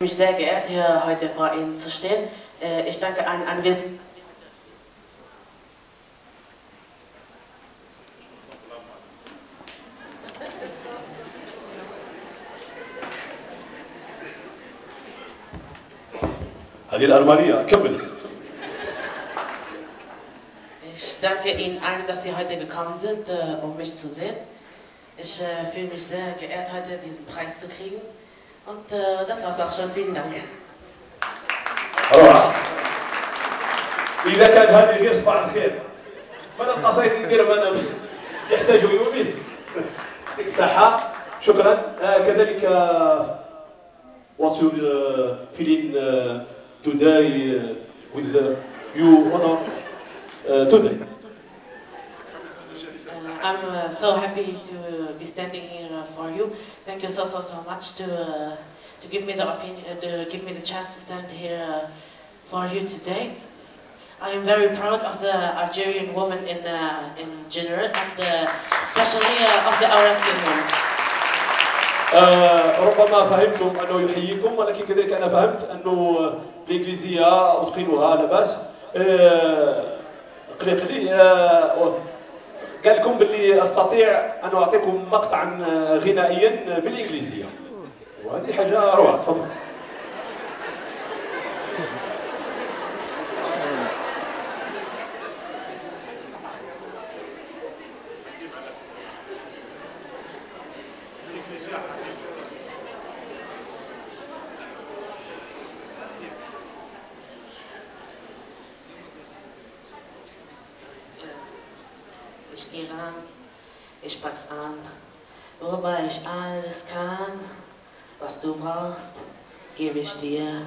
Mich sehr geehrt, hier heute vor Ihnen zu stehen. Ich danke an هذه الألمانية كمل. Ich danke Ihnen allen, dass Sie heute gekommen sind, um mich zu sehen. Ich fühle mich sehr geehrt, heute diesen Preis zu kriegen. Und das war's auch schon. Vielen Dank. روعة. إذا كانت هذه غير صباح الخير، من القصيد ندير من يحتاج يومه. يعطيك الصحة. شكرا. كذلك what you feeling today with you honor today. I'm so happy to be standing here for you. Thank you so much to give me the opinion, to give me the chance to stand here for you today. I am very proud of the Algerian women in general, and especially of the Arabian women. ربما فهمتم أنه يحييكم، ولكن كذلك أنا فهمت أنه الإنجليزية أتقنها لا بأس. قليقلي قال لكم باللي أستطيع أن أعطيكم مقطعا غنائيا بالإنجليزية، وهذه حاجة روعة. تفضل. Ich gehe ran, ich pack's an, wobei ich alles kann. Was du brauchst, gebe ich dir.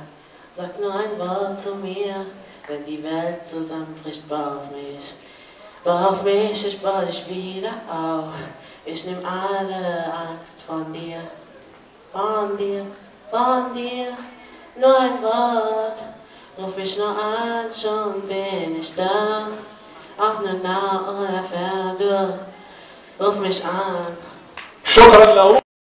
Sag nur ein Wort zu mir, wenn die Welt zusammenbricht, bau auf mich, ich bau dich wieder auf. Ich nehm alle Angst von dir, nur ein Wort. Ruf mich nur an, schon bin ich da. Ob nur nah oder fern, du ruf mich an. شكرا له.